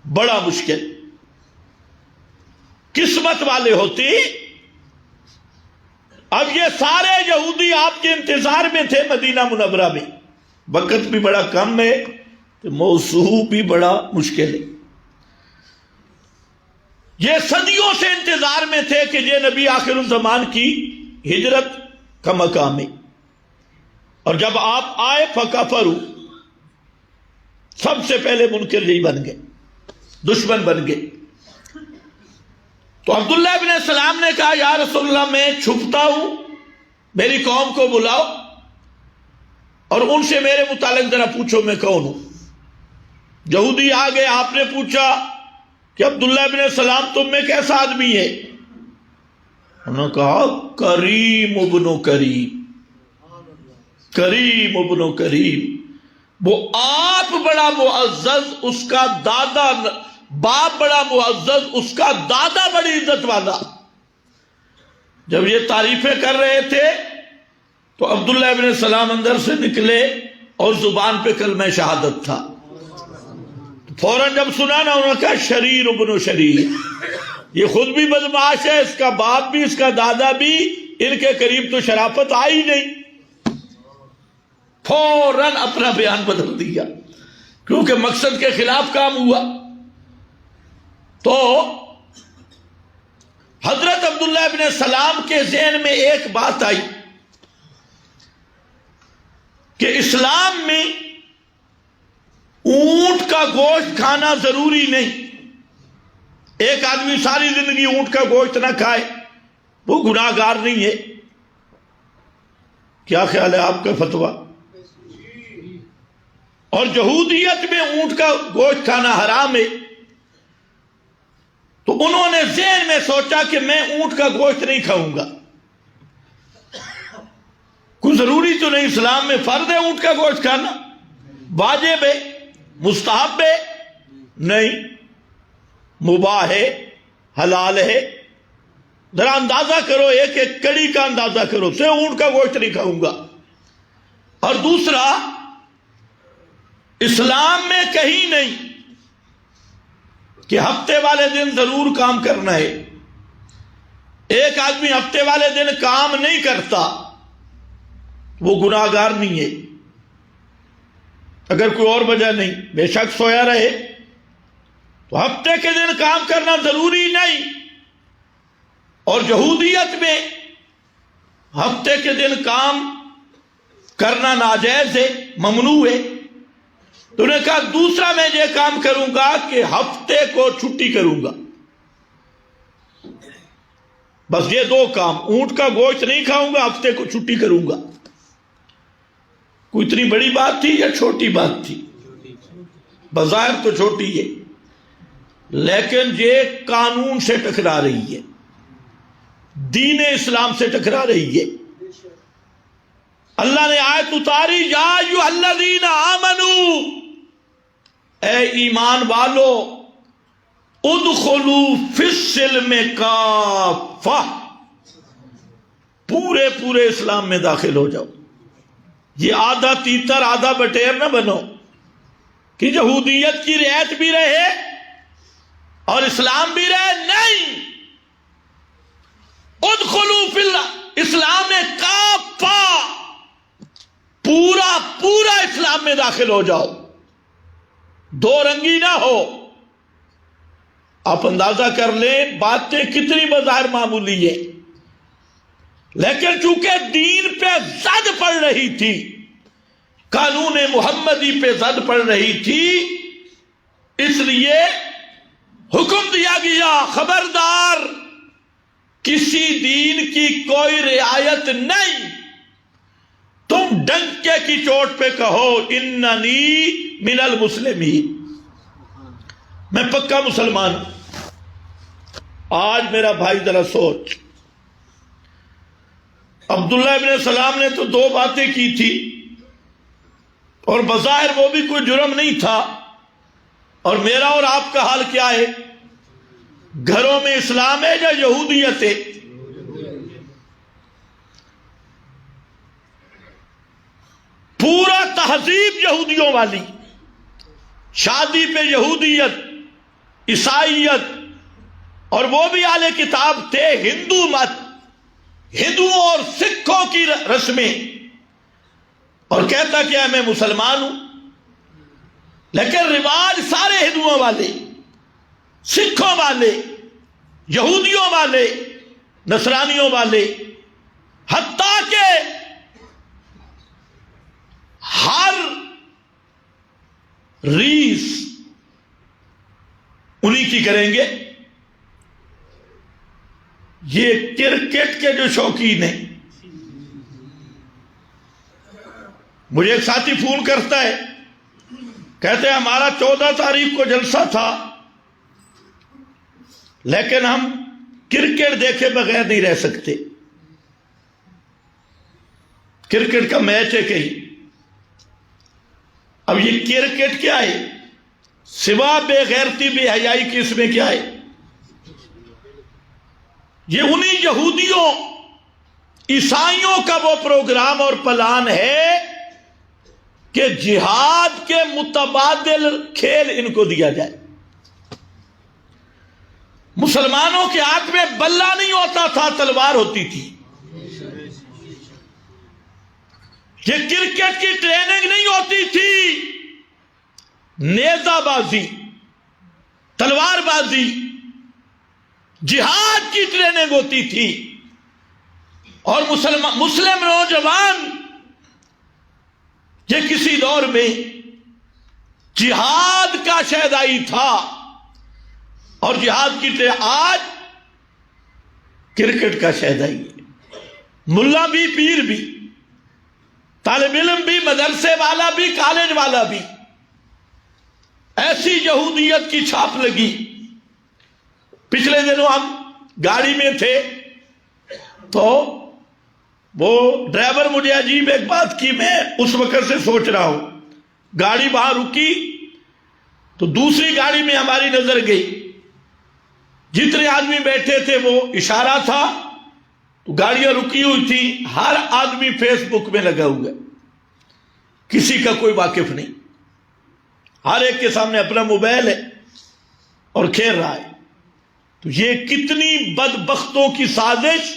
بڑا مشکل. قسمت والے ہوتے. اب یہ سارے یہودی آپ کے انتظار میں تھے مدینہ منورہ میں. وقت بھی بڑا کم ہے تو موضوع بھی بڑا مشکل ہے. یہ صدیوں سے انتظار میں تھے کہ یہ نبی آخر الزمان کی ہجرت کا مقام ہے. اور جب آپ آئے فکفروا، سب سے پہلے منکر یہی بن گئے، دشمن بن گئے. تو عبداللہ ابن السلام نے کہا یا رسول اللہ میں چھپتا ہوں، میری قوم کو بلاؤ اور ان سے میرے متعلق ذرا پوچھو میں کون ہوں. یہودی آ گئے، آپ نے پوچھا کہ عبداللہ ابن السلام تم میں کیسا آدمی ہے؟ انہوں نے کہا کریم ابن کریم، کریم ابن کریم. وہ آپ بڑا معزز، اس کا دادا باپ بڑا معزز، اس کا دادا بڑی عزت والا. جب یہ تعریفیں کر رہے تھے تو عبداللہ ابن السلام اندر سے نکلے اور زبان پہ کلمہ شہادت تھا. فوراً جب سنا نا انہوں نے کہا شریر ابن شریر، یہ خود بھی بدمعاش ہے، اس کا باپ بھی، اس کا دادا بھی، ان کے قریب تو شرافت آئی نہیں. فوراً اپنا بیان بدل دیا کیونکہ مقصد کے خلاف کام ہوا. تو حضرت عبداللہ ابن السلام کے ذہن میں ایک بات آئی کہ اسلام میں اونٹ کا گوشت کھانا ضروری نہیں. ایک آدمی ساری زندگی اونٹ کا گوشت نہ کھائے وہ گناہ گار نہیں ہے. کیا خیال ہے آپ کا فتویٰ؟ اور یہودیت میں اونٹ کا گوشت کھانا حرام ہے. تو انہوں نے ذہن میں سوچا کہ میں اونٹ کا گوشت نہیں کھاؤں گا. کوئی ضروری تو نہیں، اسلام میں فرض ہے اونٹ کا گوشت کھانا، واجب ہے، مستحب ہے نہیں، مباح ہے، حلال ہے. ذرا اندازہ کرو، ایک ایک کڑی کا اندازہ کرو، سے اونٹ کا گوشت نہیں کھاؤں گا. اور دوسرا، اسلام میں کہیں نہیں کہ ہفتے والے دن ضرور کام کرنا ہے. ایک آدمی ہفتے والے دن کام نہیں کرتا وہ گناہ گار نہیں ہے اگر کوئی اور وجہ نہیں، بے شک سویا رہے. تو ہفتے کے دن کام کرنا ضروری نہیں. اور یہودیت میں ہفتے کے دن کام کرنا ناجائز ہے، ممنوع ہے. تو انہوں نے کہا دوسرا میں یہ کام کروں گا کہ ہفتے کو چھٹی کروں گا. بس یہ دو کام، اونٹ کا گوشت نہیں کھاؤں گا، ہفتے کو چھٹی کروں گا. کوئی اتنی بڑی بات تھی یا چھوٹی بات تھی؟ بظاہر تو چھوٹی ہے، لیکن یہ قانون سے ٹکرا رہی ہے، دین اسلام سے ٹکرا رہی ہے. اللہ نے آیت اتاری یا ایھا الذین آمنو، اے ایمان والو، ادخلوا فی السلم کافہ، پورے پورے اسلام میں داخل ہو جاؤ. یہ آدھا تیتر آدھا بٹیر نہ بنو کہ یہودیت کی رعایت بھی رہے اور اسلام بھی رہے. نہیں، ادخلوا فی الاسلام کافہ، پورا پورا اسلام میں داخل ہو جاؤ، دو رنگی نہ ہو. آپ اندازہ کر لیں باتیں کتنی بظاہر معمولی ہیں، لیکن چونکہ دین پہ زد پڑ رہی تھی، قانون محمدی پہ زد پڑ رہی تھی، اس لیے حکم دیا گیا خبردار، کسی دین کی کوئی رعایت نہیں. تم ڈنکے کی چوٹ پہ کہو اننی من المسلمین، میں پکا مسلمان ہوں. آج میرا بھائی ذرا سوچ، عبداللہ ابن السلام نے تو دو باتیں کی تھی اور بظاہر وہ بھی کوئی جرم نہیں تھا. اور میرا اور آپ کا حال کیا ہے؟ گھروں میں اسلام ہے یا یہودیت ہے؟ پورا تہذیب یہودیوں والی، شادی پہ یہودیت، عیسائیت، اور وہ بھی اہل کتاب تھے، ہندو مت، ہندوؤں اور سکھوں کی رسمیں، اور کہتا کہ میں مسلمان ہوں، لیکن رواج سارے ہندوؤں والے، سکھوں والے، یہودیوں والے، نصرانیوں والے، حتیٰ کہ ہر ریس انہی کی کریں گے۔ یہ کرکٹ کے جو شوقین ہیں، مجھے ایک ساتھی فون کرتا ہے، کہتے ہیں ہمارا 14 تاریخ کو جلسہ تھا، لیکن ہم کرکٹ دیکھے بغیر نہیں رہ سکتے، کرکٹ کا میچ ہے کہیں۔ اب یہ کرکٹ کیا ہے سوا بے غیرتی بے حیائی کی، اس میں کیا ہے؟ یہ انہی یہودیوں عیسائیوں کا وہ پروگرام اور پلان ہے کہ جہاد کے متبادل کھیل ان کو دیا جائے۔ مسلمانوں کے ہاتھ میں بلہ نہیں ہوتا تھا، تلوار ہوتی تھی۔ یہ کرکٹ کی ٹریننگ نہیں ہوتی تھی، نیزہ بازی، تلوار بازی، جہاد کی ٹریننگ ہوتی تھی۔ اور مسلم نوجوان یہ کسی دور میں جہاد کا شہدائی تھا، اور جہاد کی آج کرکٹ کا شہدائی ہے۔ ملا بھی، پیر بھی، طالب علم بھی، مدرسے والا بھی، کالج والا بھی، ایسی یہودیت کی چھاپ لگی۔ پچھلے دنوں ہم گاڑی میں تھے تو وہ ڈرائیور مجھے عجیب ایک بات کی، میں اس وقت سے سوچ رہا ہوں، گاڑی وہاں رکی تو دوسری گاڑی میں ہماری نظر گئی، جتنے آدمی بیٹھے تھے وہ اشارہ تھا، تو گاڑیاں رکی ہوئی تھی، ہر آدمی فیس بک میں لگا ہوا ہے، کسی کا کوئی واقف نہیں، ہر ایک کے سامنے اپنا موبائل ہے اور کھیل رہا ہے۔ تو یہ کتنی بدبختوں کی سازش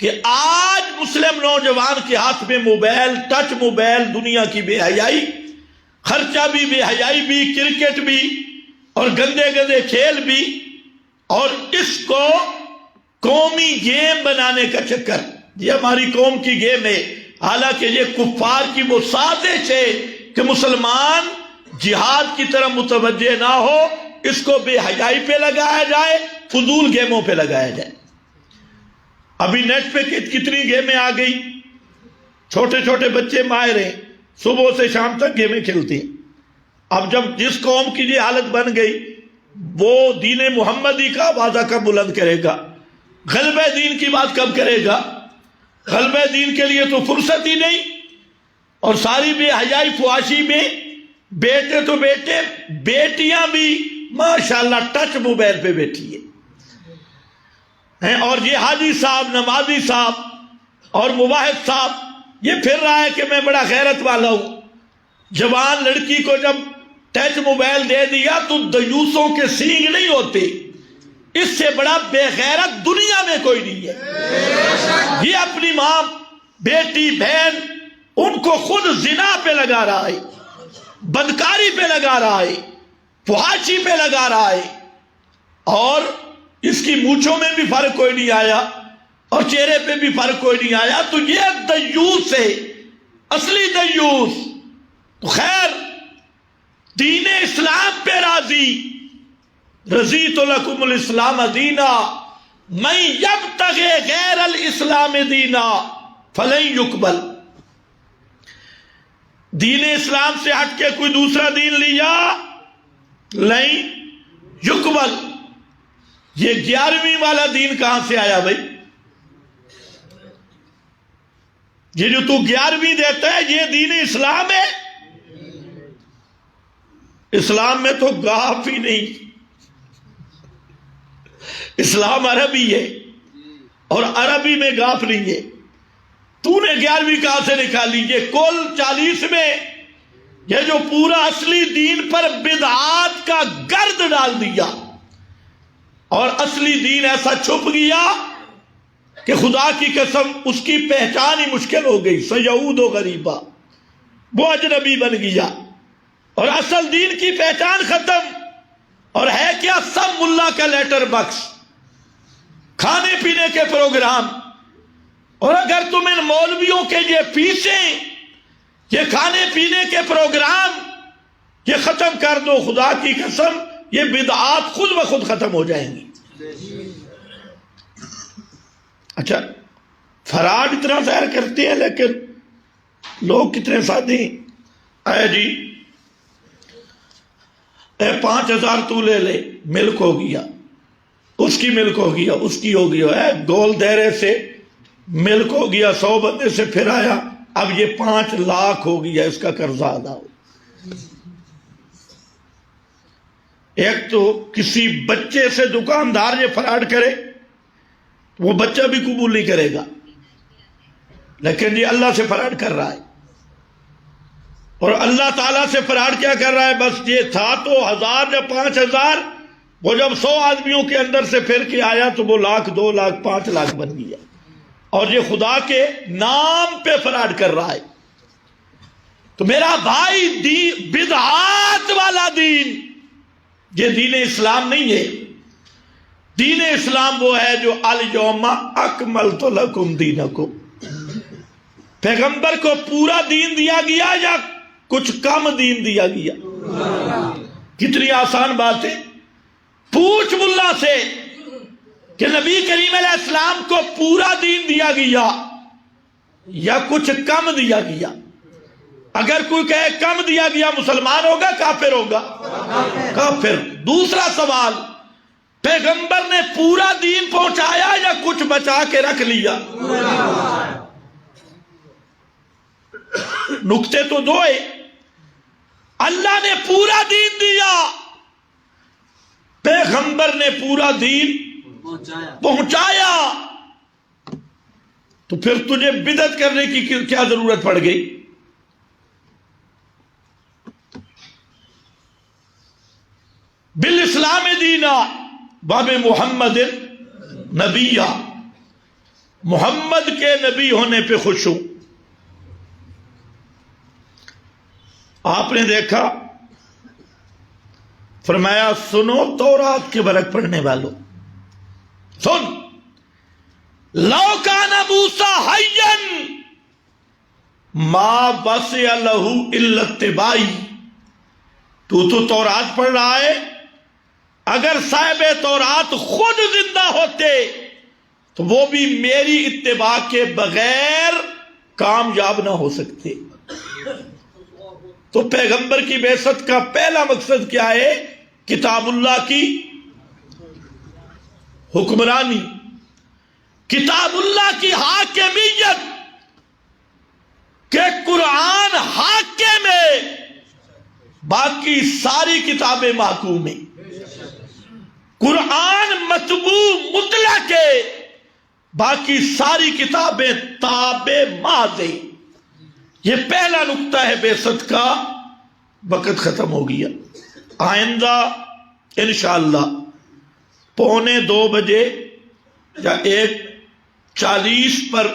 کہ آج مسلم نوجوان کے ہاتھ میں موبائل، ٹچ موبائل، دنیا کی بے حیائی، خرچہ بھی، بے حیائی بھی، کرکٹ بھی، اور گندے گندے کھیل بھی، اور اس کو قومی گیم بنانے کا چکر، یہ ہماری قوم کی گیم ہے، حالانکہ یہ کفار کی وہ سازش ہے کہ مسلمان جہاد کی طرف متوجہ نہ ہو، اس کو بے حیائی پہ لگایا جائے، فضول گیموں پہ لگایا جائے۔ ابھی نیٹ پہ کتنی گیمیں آ گئی، چھوٹے چھوٹے بچے ماہر ہیں، صبح سے شام تک گیمیں کھیلتے ہیں۔ اب جب جس قوم کی یہ حالت بن گئی، وہ دین محمدی کا وعدہ کب بلند کرے گا؟ غلبہ دین کی بات کب کرے گا؟ غلبہ دین کے لیے تو فرصت ہی نہیں، اور ساری بے حیائی فحاشی میں بیٹے تو بیٹے، بیٹیاں بھی ماشاءاللہ ٹچ موبائل پہ بیٹھی ہیں، اور یہ حاجی صاحب، نمازی صاحب اور مواحد صاحب یہ پھر رہا ہے کہ میں بڑا غیرت والا ہوں۔ جوان لڑکی کو جب ٹچ موبائل دے دیا تو دیوسوں کے سینگ نہیں ہوتے، اس سے بڑا بے غیرت دنیا میں کوئی نہیں ہے۔ یہ اپنی ماں، بیٹی، بہن، ان کو خود زنا پہ لگا رہا ہے، بدکاری پہ لگا رہا ہے، فحاشی پہ لگا رہا ہے، اور اس کی مونچھوں میں بھی فرق کوئی نہیں آیا اور چہرے پہ بھی فرق کوئی نہیں آیا۔ تو یہ دیوس ہے، اصلی دیوس۔ تو خیر، دین اسلام پہ راضی، رضیت لکم الاسلام دینا من یبتغی غیر الاسلام دینا فلن یقبل۔ دین اسلام سے ہٹ کے کوئی دوسرا دین لیا، نہیں یقبل۔ یہ 11ویں والا دین کہاں سے آیا بھائی؟ یہ جو تو 11ویں دیتا ہے یہ دین اسلام ہے؟ اسلام میں تو گاف ہی نہیں، اسلام عربی ہے اور عربی میں گاف نہیں ہے۔ تو نے 11ویں کہاں سے نکالی؟ یہ کل 40 میں یہ جو پورا اصلی دین پر بدعات کا گرد ڈالا ڈال دیا اور اصلی دین ایسا چھپ گیا کہ خدا کی قسم اس کی پہچان ہی مشکل ہو گئی. سیعود و غریبا، وہ اجنبی بن گیا اور اصل دین کی پہچان ختم. اور ہے کیا؟ سب ملا کا لیٹر باکس، کھانے پینے کے پروگرام. اور اگر تم ان مولویوں کے یہ پیسیں، یہ کھانے پینے کے پروگرام یہ ختم کر دو، خدا کی قسم یہ بدعات خود بخود ختم ہو جائیں گی. اچھا، فراڈ اتنا ظاہر کرتے ہیں لیکن لوگ کتنے سادے ہیں. اے جی، اے 5,000 تو لے لے، ملک ہو گیا، اس کی ملک ہو گیا، اس کی ہو گیا. اے گول دہرے سے ملک ہو گیا، 100 بندے سے پھر آیا، اب یہ 5 لاکھ ہو گیا، اس کا قرضہ ادا ہو. ایک تو کسی بچے سے دکاندار یہ فراڈ کرے، وہ بچہ بھی قبول نہیں کرے گا، لیکن یہ اللہ سے فراڈ کر رہا ہے. اور اللہ تعالیٰ سے فراڈ کیا کر رہا ہے؟ بس یہ تھا تو 1000 یا 5000، وہ جب 100 آدمیوں کے اندر سے پھر کے آیا تو وہ 1,00,000 2,00,000 5 لاکھ بن گیا. اور یہ خدا کے نام پہ فراڈ کر رہا ہے. تو میرا بھائی، بدعات والا دین یہ دین اسلام نہیں ہے. دین اسلام وہ ہے جو الیوم اکملت لکم دینکم. پیغمبر کو پورا دین دیا گیا یا کچھ کم دین دیا گیا؟ کتنی آسان بات ہے. پوچھ ملا سے کہ نبی کریم علیہ السلام کو پورا دین دیا گیا یا کچھ کم دیا گیا. اگر کوئی کہے کم دیا گیا، مسلمان ہوگا کافر ہوگا؟ کافر. دوسرا سوال، پیغمبر نے پورا دین پہنچایا یا کچھ بچا کے رکھ لیا؟ نکتے تو دو ہے. اللہ نے پورا دین دیا، پیغمبر نے پورا دین پہنچایا. تو پھر تجھے بدعت کرنے کی کیا ضرورت پڑ گئی؟ بالاسلام دینا باب محمد نبیہ، محمد کے نبی ہونے پہ خوش ہوں. آپ نے دیکھا، فرمایا سنو تورات کے برک پڑھنے والوں، سن، لو کان موسیٰ حیا ما وسع لہ الا اتباعی. تو تورات پڑھ رہا ہے، اگر صاحب تورات خود زندہ ہوتے تو وہ بھی میری اتباع کے بغیر کامیاب نہ ہو سکتے. تو پیغمبر کی بعثت کا پہلا مقصد کیا ہے؟ کتاب اللہ کی حکمرانی، کتاب اللہ کی حاکمیت، کہ قرآن حاکم ہے، باقی ساری کتابیں محکوم ہیں. قرآن مطبوع مطلق ہے، باقی ساری کتابیں تابع محض ہیں. یہ پہلا نقطہ ہے بعثت کا. وقت ختم ہو گیا. آئندہ انشاءاللہ 1:45 یا 1:40 پر